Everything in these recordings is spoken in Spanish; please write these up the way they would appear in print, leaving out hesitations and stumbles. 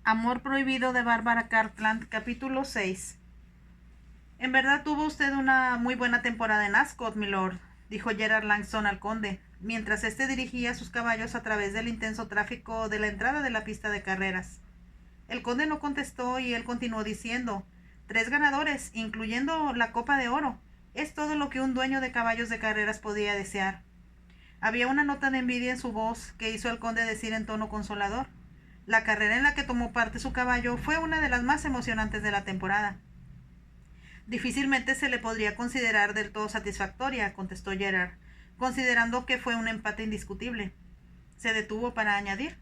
Amor prohibido de Bárbara Cartland, capítulo 6. En verdad tuvo usted una muy buena temporada en Ascot, milord, dijo Gerard Langston al conde, mientras éste dirigía sus caballos a través del intenso tráfico de la entrada de la pista de carreras. El conde no contestó y él continuó diciendo: 3 ganadores, incluyendo la Copa de Oro. Es todo lo que un dueño de caballos de carreras podía desear. Había una nota de envidia en su voz que hizo al conde decir en tono consolador: la carrera en la que tomó parte su caballo fue una de las más emocionantes de la temporada. Difícilmente se le podría considerar del todo satisfactoria, contestó Gerard, considerando que fue un empate indiscutible. Se detuvo para añadir: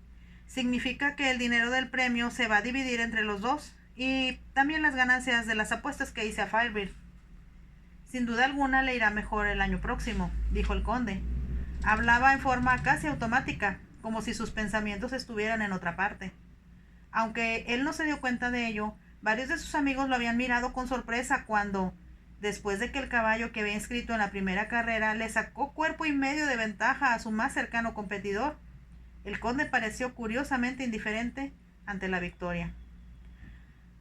significa que el dinero del premio se va a dividir entre los dos, y también las ganancias de las apuestas que hice a Firebird. Sin duda alguna le irá mejor el año próximo, dijo el conde. Hablaba en forma casi automática, como si sus pensamientos estuvieran en otra parte. Aunque él no se dio cuenta de ello, varios de sus amigos lo habían mirado con sorpresa cuando, después de que el caballo que había inscrito en la primera carrera le sacó cuerpo y medio de ventaja a su más cercano competidor, el conde pareció curiosamente indiferente ante la victoria.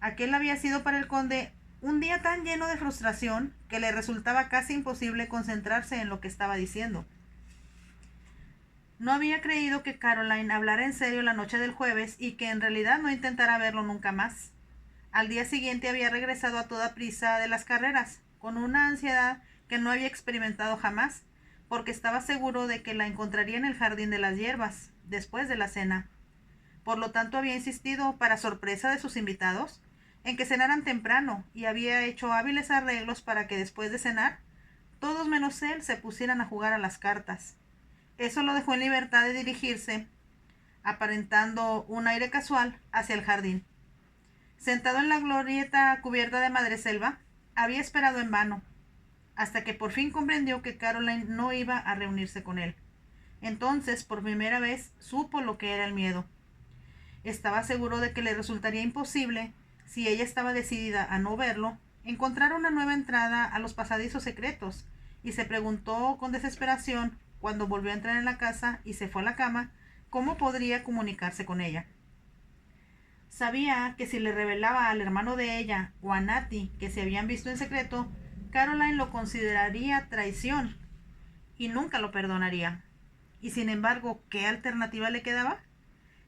Aquel había sido para el conde un día tan lleno de frustración que le resultaba casi imposible concentrarse en lo que estaba diciendo. No había creído que Caroline hablara en serio la noche del jueves y que en realidad no intentara verlo nunca más. Al día siguiente había regresado a toda prisa de las carreras, con una ansiedad que no había experimentado jamás, porque estaba seguro de que la encontraría en el jardín de las hierbas, después de la cena. Por lo tanto había insistido, para sorpresa de sus invitados, en que cenaran temprano, y había hecho hábiles arreglos para que después de cenar, todos menos él se pusieran a jugar a las cartas. Eso lo dejó en libertad de dirigirse, aparentando un aire casual, hacia el jardín. Sentado en la glorieta cubierta de madreselva, había esperado en vano, hasta que por fin comprendió que Caroline no iba a reunirse con él. Entonces, por primera vez, supo lo que era el miedo. Estaba seguro de que le resultaría imposible, si ella estaba decidida a no verlo, encontrar una nueva entrada a los pasadizos secretos, y se preguntó con desesperación, cuando volvió a entrar en la casa y se fue a la cama, cómo podría comunicarse con ella. Sabía que si le revelaba al hermano de ella o a Natty que se habían visto en secreto, Caroline lo consideraría traición y nunca lo perdonaría. Y sin embargo, ¿qué alternativa le quedaba?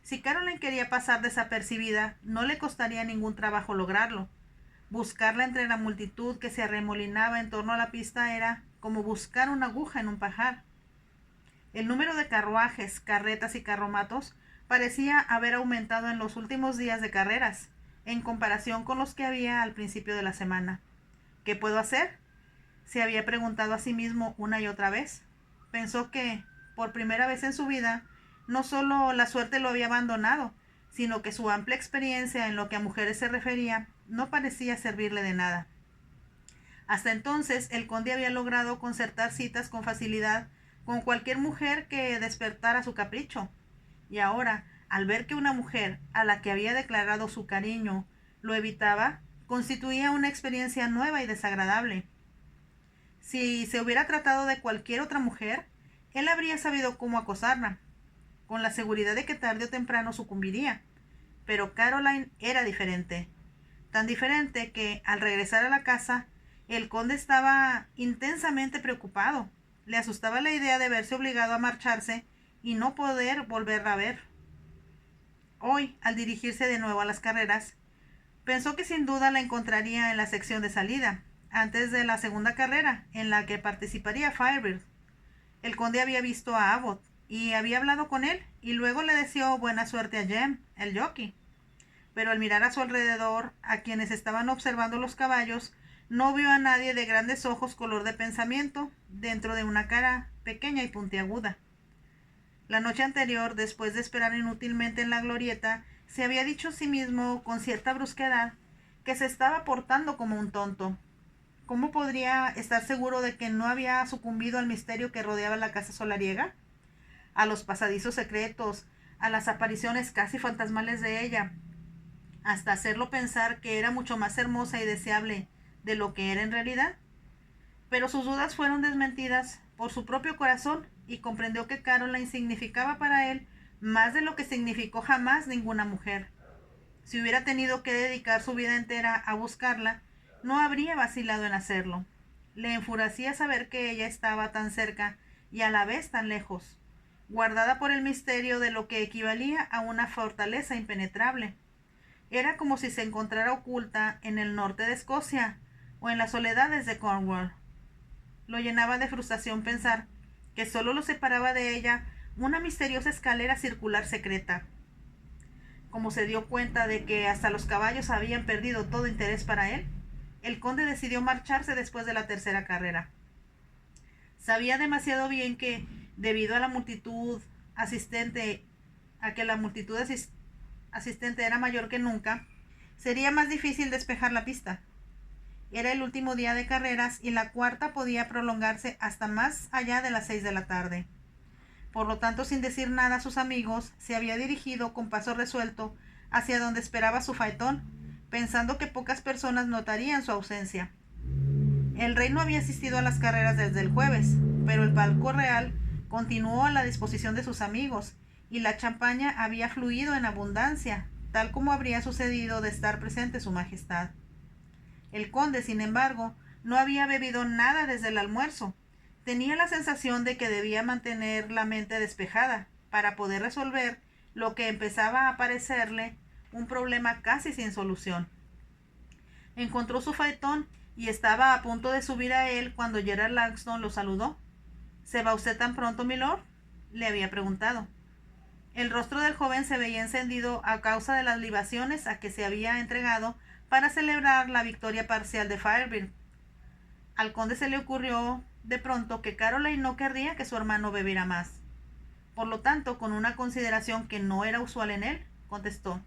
Si Caroline quería pasar desapercibida, no le costaría ningún trabajo lograrlo. Buscarla entre la multitud que se arremolinaba en torno a la pista era como buscar una aguja en un pajar. El número de carruajes, carretas y carromatos parecía haber aumentado en los últimos días de carreras, en comparación con los que había al principio de la semana. ¿Qué puedo hacer?, se había preguntado a sí mismo una y otra vez. Pensó que, por primera vez en su vida, no solo la suerte lo había abandonado, sino que su amplia experiencia en lo que a mujeres se refería no parecía servirle de nada. Hasta entonces, el conde había logrado concertar citas con facilidad con cualquier mujer que despertara su capricho, y ahora, al ver que una mujer a la que había declarado su cariño lo evitaba, constituía una experiencia nueva y desagradable. Si se hubiera tratado de cualquier otra mujer, él habría sabido cómo acosarla, con la seguridad de que tarde o temprano sucumbiría. Pero Caroline era diferente, tan diferente que, al regresar a la casa, el conde estaba intensamente preocupado. Le asustaba la idea de verse obligado a marcharse y no poder volverla a ver. Hoy, al dirigirse de nuevo a las carreras, pensó que sin duda la encontraría en la sección de salida, antes de la segunda carrera, en la que participaría Firebird. El conde había visto a Abbott y había hablado con él, y luego le deseó buena suerte a Jem, el jockey. Pero al mirar a su alrededor, a quienes estaban observando los caballos, no vio a nadie de grandes ojos color de pensamiento dentro de una cara pequeña y puntiaguda. La noche anterior, después de esperar inútilmente en la glorieta, se había dicho a sí mismo con cierta brusquedad que se estaba portando como un tonto. ¿Cómo podría estar seguro de que no había sucumbido al misterio que rodeaba la casa solariega? A los pasadizos secretos, a las apariciones casi fantasmales de ella, hasta hacerlo pensar que era mucho más hermosa y deseable de lo que era en realidad. Pero sus dudas fueron desmentidas por su propio corazón y comprendió que Caroline significaba para él más de lo que significó jamás ninguna mujer. Si hubiera tenido que dedicar su vida entera a buscarla, no habría vacilado en hacerlo. Le enfurecía saber que ella estaba tan cerca y a la vez tan lejos, guardada por el misterio de lo que equivalía a una fortaleza impenetrable. Era como si se encontrara oculta en el norte de Escocia o en las soledades de Cornwall. Lo llenaba de frustración pensar que solo lo separaba de ella una misteriosa escalera circular secreta. Como se dio cuenta de que hasta los caballos habían perdido todo interés para él, el conde decidió marcharse después de la tercera carrera. Sabía demasiado bien que, debido a la multitud asistente, a que la multitud asistente era mayor que nunca, sería más difícil despejar la pista. Era el último día de carreras y la cuarta podía prolongarse hasta más allá de las 6 de la tarde. Por lo tanto, sin decir nada a sus amigos, se había dirigido con paso resuelto hacia donde esperaba su faetón, pensando que pocas personas notarían su ausencia. El rey no había asistido a las carreras desde el jueves, pero el palco real continuó a la disposición de sus amigos, y la champaña había fluido en abundancia, tal como habría sucedido de estar presente su majestad. El conde, sin embargo, no había bebido nada desde el almuerzo. Tenía la sensación de que debía mantener la mente despejada para poder resolver lo que empezaba a parecerle un problema casi sin solución. Encontró su faetón y estaba a punto de subir a él cuando Gerard Langston lo saludó. ¿Se va usted tan pronto, milord?, le había preguntado. El rostro del joven se veía encendido a causa de las libaciones a que se había entregado para celebrar la victoria parcial de Firebeard. Al conde se le ocurrió de pronto que Caroline no querría que su hermano bebiera más. Por lo tanto, con una consideración que no era usual en él, contestó: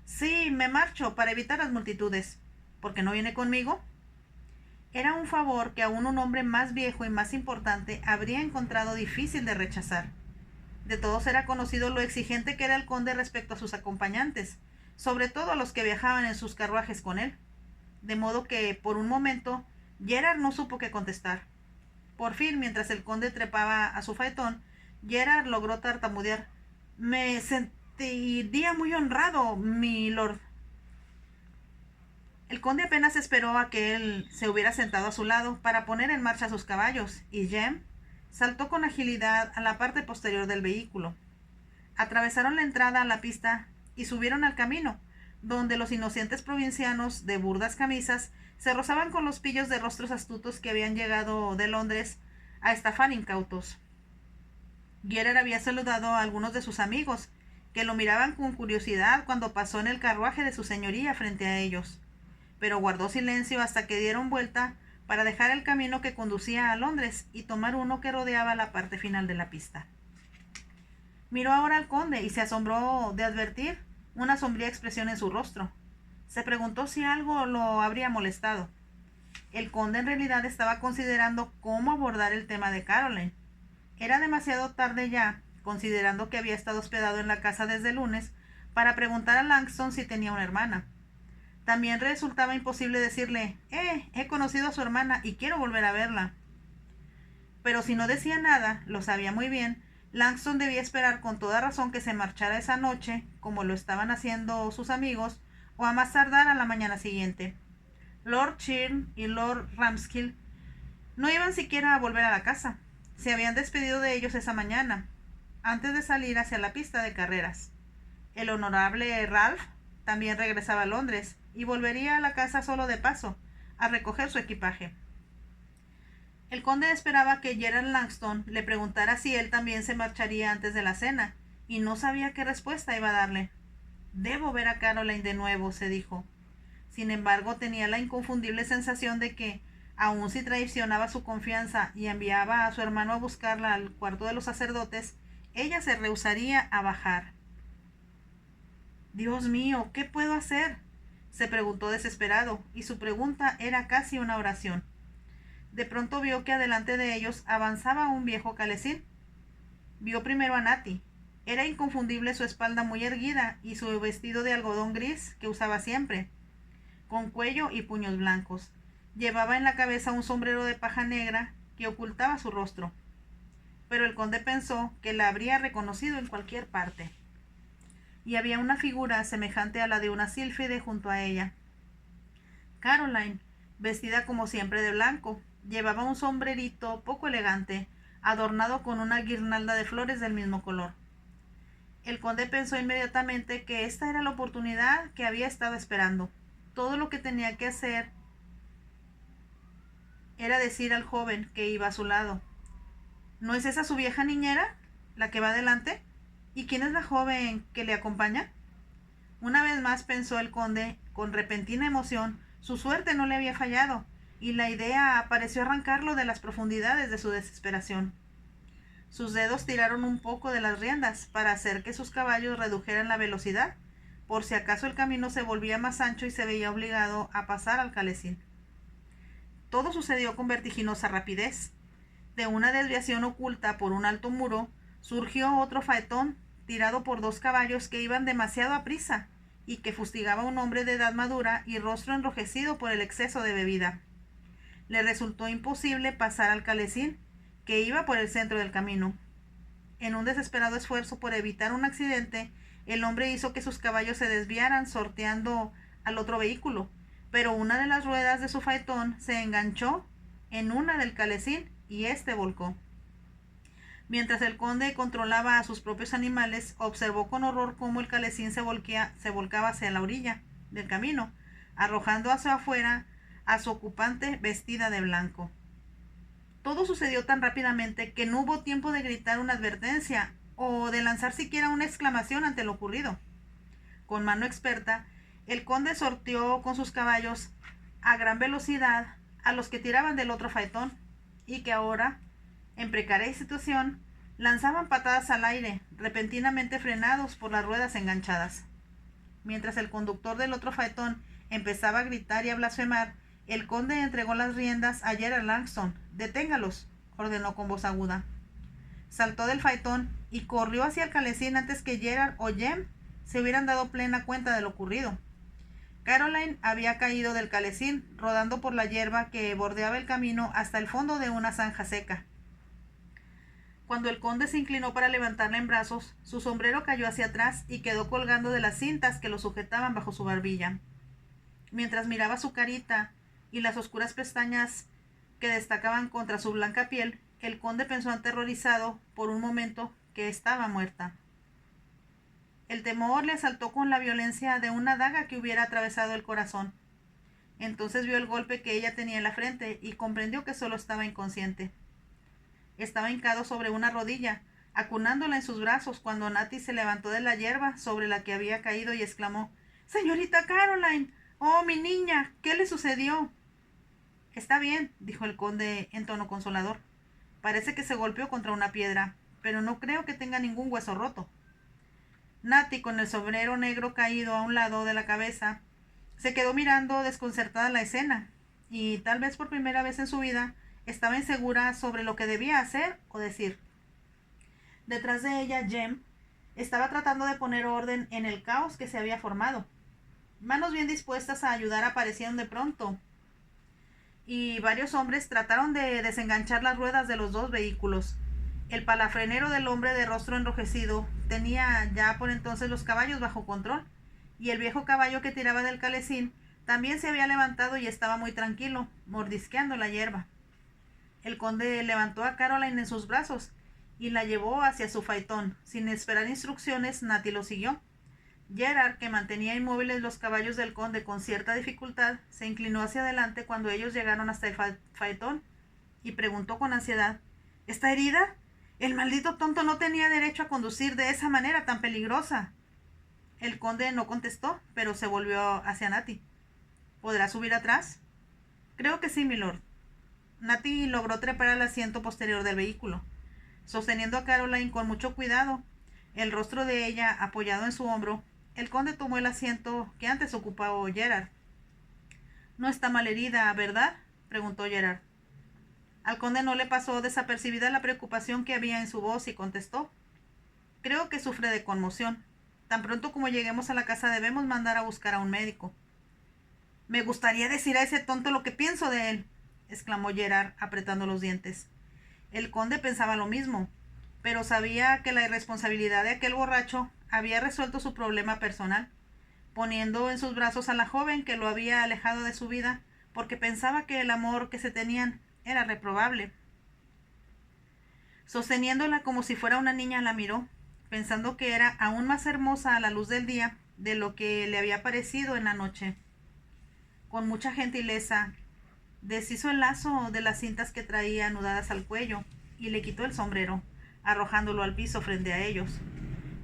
«Sí, me marcho para evitar las multitudes. ¿Por qué no viene conmigo?». Era un favor que aún un hombre más viejo y más importante habría encontrado difícil de rechazar. De todos era conocido lo exigente que era el conde respecto a sus acompañantes, sobre todo a los que viajaban en sus carruajes con él. De modo que, por un momento, Gerard no supo qué contestar. Por fin, mientras el conde trepaba a su faetón, Gerard logró tartamudear: «Me sentiría muy honrado, mi lord». El conde apenas esperó a que él se hubiera sentado a su lado para poner en marcha sus caballos, y Jem saltó con agilidad a la parte posterior del vehículo. Atravesaron la entrada a la pista y subieron al camino, donde los inocentes provincianos de burdas camisas se rozaban con los pillos de rostros astutos que habían llegado de Londres a estafar incautos. Gerard había saludado a algunos de sus amigos, que lo miraban con curiosidad cuando pasó en el carruaje de su señoría frente a ellos, pero guardó silencio hasta que dieron vuelta para dejar el camino que conducía a Londres y tomar uno que rodeaba la parte final de la pista. Miró ahora al conde y se asombró de advertir una sombría expresión en su rostro. Se preguntó si algo lo habría molestado. El conde en realidad estaba considerando cómo abordar el tema de Caroline. Era demasiado tarde ya, considerando que había estado hospedado en la casa desde el lunes, para preguntar a Langston si tenía una hermana. También resultaba imposible decirle: he conocido a su hermana y quiero volver a verla. Pero si no decía nada, lo sabía muy bien, Langston debía esperar con toda razón que se marchara esa noche, como lo estaban haciendo sus amigos, o a más tardar a la mañana siguiente. Lord Chirn y Lord Ramskill no iban siquiera a volver a la casa. Se habían despedido de ellos esa mañana, antes de salir hacia la pista de carreras. El honorable Ralph también regresaba a Londres y volvería a la casa solo de paso, a recoger su equipaje. El conde esperaba que Gerard Langston le preguntara si él también se marcharía antes de la cena, y no sabía qué respuesta iba a darle. «Debo ver a Caroline de nuevo», se dijo. Sin embargo, tenía la inconfundible sensación de que, aun si traicionaba su confianza y enviaba a su hermano a buscarla al cuarto de los sacerdotes, ella se rehusaría a bajar. «Dios mío, ¿qué puedo hacer?», se preguntó desesperado, y su pregunta era casi una oración. De pronto vio que adelante de ellos avanzaba un viejo calesín. Vio primero a Natty. Era inconfundible su espalda muy erguida y su vestido de algodón gris que usaba siempre, con cuello y puños blancos. Llevaba en la cabeza un sombrero de paja negra que ocultaba su rostro, pero el conde pensó que la habría reconocido en cualquier parte. y había una figura semejante a la de una sílfide junto a ella. Caroline, vestida como siempre de blanco, llevaba un sombrerito poco elegante, adornado con una guirnalda de flores del mismo color. El conde pensó inmediatamente que esta era la oportunidad que había estado esperando. Todo lo que tenía que hacer era decir al joven que iba a su lado: ¿No es esa su vieja niñera, la que va delante? ¿Y quién es la joven que le acompaña? Una vez más pensó el conde con repentina emoción. Su suerte no le había fallado, y la idea pareció arrancarlo de las profundidades de su desesperación. Sus dedos tiraron un poco de las riendas para hacer que sus caballos redujeran la velocidad, por si acaso el camino se volvía más ancho y se veía obligado a pasar al Calesín. Todo sucedió con vertiginosa rapidez. De una desviación oculta por un alto muro surgió otro faetón, tirado por 2 caballos que iban demasiado a prisa y que fustigaba a un hombre de edad madura y rostro enrojecido por el exceso de bebida. Le resultó imposible pasar al Calesín, que iba por el centro del camino. En un desesperado esfuerzo por evitar un accidente, el hombre hizo que sus caballos se desviaran sorteando al otro vehículo, pero una de las ruedas de su faetón se enganchó en una del Calesín y éste volcó. Mientras el conde controlaba a sus propios animales, observó con horror cómo el Calesín se volcaba hacia la orilla del camino, arrojando hacia afuera a su ocupante vestida de blanco. Todo sucedió tan rápidamente que no hubo tiempo de gritar una advertencia o de lanzar siquiera una exclamación ante lo ocurrido. Con mano experta, el conde sorteó con sus caballos a gran velocidad a los que tiraban del otro faetón y que ahora, en precaria situación, lanzaban patadas al aire, repentinamente frenados por las ruedas enganchadas. Mientras el conductor del otro faetón empezaba a gritar y a blasfemar, el conde entregó las riendas a Gerard Langston. «Deténgalos», ordenó con voz aguda. Saltó del faetón y corrió hacia el Calesín antes que Gerard o Jem se hubieran dado plena cuenta de lo ocurrido. Caroline había caído del Calesín, rodando por la hierba que bordeaba el camino hasta el fondo de una zanja seca. Cuando el conde se inclinó para levantarla en brazos, su sombrero cayó hacia atrás y quedó colgando de las cintas que lo sujetaban bajo su barbilla. Mientras miraba su carita y las oscuras pestañas que destacaban contra su blanca piel, el conde pensó aterrorizado por un momento que estaba muerta. El temor le asaltó con la violencia de una daga que hubiera atravesado el corazón. Entonces vio el golpe que ella tenía en la frente y comprendió que solo estaba inconsciente. Estaba hincado sobre una rodilla, acunándola en sus brazos, cuando Natty se levantó de la hierba sobre la que había caído y exclamó: «¡Señorita Caroline! ¡Oh, mi niña! ¿Qué le sucedió?» «Está bien», dijo el conde en tono consolador. «Parece que se golpeó contra una piedra, pero no creo que tenga ningún hueso roto». Natty, con el sombrero negro caído a un lado de la cabeza, se quedó mirando desconcertada la escena, y tal vez por primera vez en su vida estaba insegura sobre lo que debía hacer o decir. Detrás de ella, Jem estaba tratando de poner orden en el caos que se había formado. Manos bien dispuestas a ayudar aparecieron de pronto, y varios hombres trataron de desenganchar las ruedas de los 2 vehículos. El palafrenero del hombre de rostro enrojecido tenía ya por entonces los caballos bajo control, y el viejo caballo que tiraba del Calesín también se había levantado y estaba muy tranquilo, mordisqueando la hierba. El conde levantó a Caroline en sus brazos y la llevó hacia su faetón. Sin esperar instrucciones, Natty lo siguió. Gerard, que mantenía inmóviles los caballos del conde con cierta dificultad, se inclinó hacia adelante cuando ellos llegaron hasta el faetón y preguntó con ansiedad: «¿Está herida? El maldito tonto no tenía derecho a conducir de esa manera tan peligrosa». El conde no contestó, pero se volvió hacia Natty. «¿Podrá subir atrás?» «Creo que sí, milord». Natty logró trepar al asiento posterior del vehículo, sosteniendo a Caroline con mucho cuidado, el rostro de ella apoyado en su hombro. El conde tomó el asiento que antes ocupaba Gerard. «No está mal herida, ¿verdad?», preguntó Gerard. Al conde no le pasó desapercibida la preocupación que había en su voz y contestó: «Creo que sufre de conmoción. Tan pronto como lleguemos a la casa debemos mandar a buscar a un médico». «Me gustaría decir a ese tonto lo que pienso de él», exclamó Gerard apretando los dientes. El conde pensaba lo mismo, pero sabía que la irresponsabilidad de aquel borracho había resuelto su problema personal, poniendo en sus brazos a la joven que lo había alejado de su vida porque pensaba que el amor que se tenían era reprobable. Sosteniéndola como si fuera una niña, la miró, pensando que era aún más hermosa a la luz del día de lo que le había parecido en la noche. Con mucha gentileza, deshizo el lazo de las cintas que traía anudadas al cuello y le quitó el sombrero, arrojándolo al piso frente a ellos.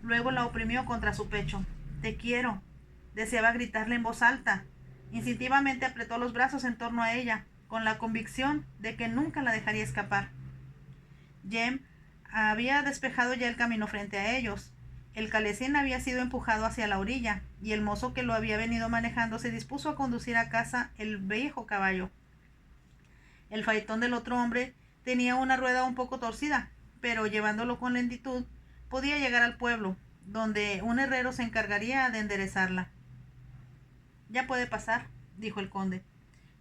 Luego la oprimió contra su pecho. «Te quiero», deseaba gritarle en voz alta. Instintivamente apretó los brazos en torno a ella, con la convicción de que nunca la dejaría escapar. Jem había despejado ya el camino frente a ellos. El calesín había sido empujado hacia la orilla, y el mozo que lo había venido manejando se dispuso a conducir a casa el viejo caballo. El faetón del otro hombre tenía una rueda un poco torcida, pero llevándolo con lentitud podía llegar al pueblo, donde un herrero se encargaría de enderezarla. «Ya puede pasar», dijo el conde.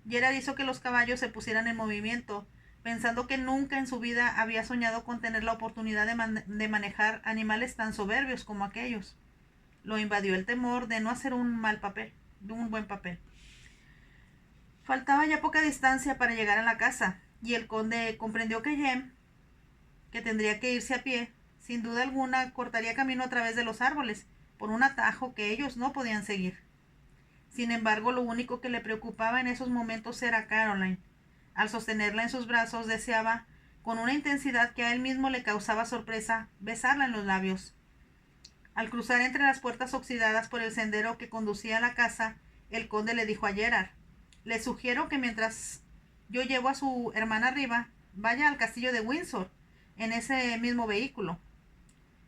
Gerard hizo que los caballos se pusieran en movimiento, pensando que nunca en su vida había soñado con tener la oportunidad de manejar animales tan soberbios como aquellos. Lo invadió el temor de no hacer un buen papel. Faltaba ya poca distancia para llegar a la casa, y el conde comprendió que Jem, que tendría que irse a pie, sin duda alguna cortaría camino a través de los árboles, por un atajo que ellos no podían seguir. Sin embargo, lo único que le preocupaba en esos momentos era Caroline. Al sostenerla en sus brazos, deseaba, con una intensidad que a él mismo le causaba sorpresa, besarla en los labios. Al cruzar entre las puertas oxidadas por el sendero que conducía a la casa, el conde le dijo a Gerard: «Le sugiero que mientras yo llevo a su hermana arriba, vaya al castillo de Windsor, en ese mismo vehículo.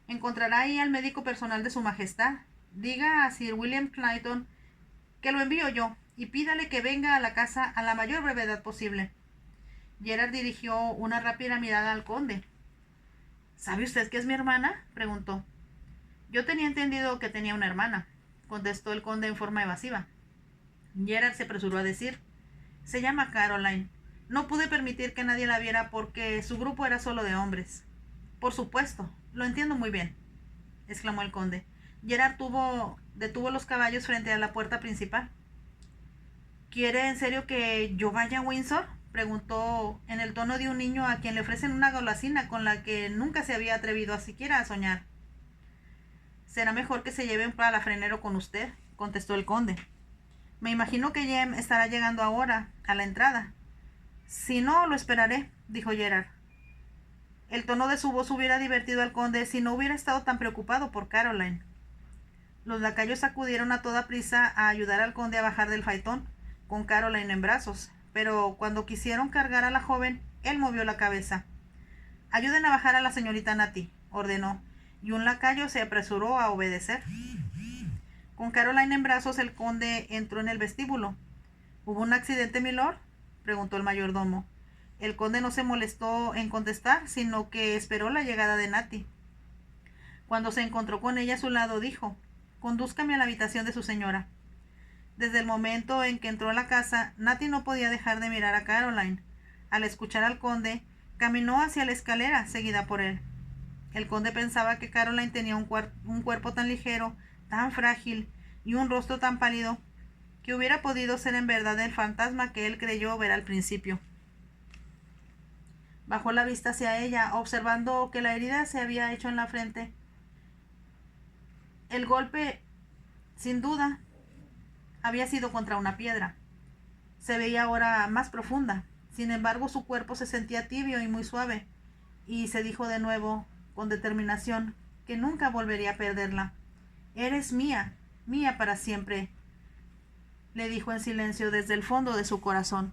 Encontrará ahí al médico personal de su majestad. Diga a Sir William Clayton que lo envío yo, y pídale que venga a la casa a la mayor brevedad posible». Gerard dirigió una rápida mirada al conde. «¿Sabe usted que es mi hermana?», preguntó. «Yo tenía entendido que tenía una hermana», contestó el conde en forma evasiva. Gerard se apresuró a decir: «Se llama Caroline. No pude permitir que nadie la viera porque su grupo era solo de hombres». «Por supuesto, lo entiendo muy bien», exclamó el conde. Gerard detuvo los caballos frente a la puerta principal. «¿Quiere en serio que yo vaya a Windsor?», preguntó en el tono de un niño a quien le ofrecen una golosina con la que nunca se había atrevido siquiera a soñar. «Será mejor que se lleve un palafrenero con usted», contestó el conde. «Me imagino que Jem estará llegando ahora, a la entrada». «Si no, lo esperaré», dijo Gerard. El tono de su voz hubiera divertido al conde si no hubiera estado tan preocupado por Caroline. Los lacayos acudieron a toda prisa a ayudar al conde a bajar del faetón, con Caroline en brazos, pero cuando quisieron cargar a la joven, él movió la cabeza. «Ayuden a bajar a la señorita Natty», ordenó, y un lacayo se apresuró a obedecer. Con Caroline en brazos, el conde entró en el vestíbulo. «¿Hubo un accidente, milord?», preguntó el mayordomo. El conde no se molestó en contestar, sino que esperó la llegada de Natty. Cuando se encontró con ella a su lado, dijo: «Condúzcame a la habitación de su señora». Desde el momento en que entró a la casa, Natty no podía dejar de mirar a Caroline. Al escuchar al conde, caminó hacia la escalera, seguida por él. El conde pensaba que Caroline tenía un cuerpo tan ligero, tan frágil, y un rostro tan pálido, que hubiera podido ser en verdad el fantasma que él creyó ver al principio. Bajó la vista hacia ella, observando que la herida se había hecho en la frente. El golpe, sin duda, había sido contra una piedra. Se veía ahora más profunda. Sin embargo, su cuerpo se sentía tibio y muy suave, y se dijo de nuevo, con determinación, que nunca volvería a perderla. «Eres mía, mía para siempre», le dijo en silencio desde el fondo de su corazón.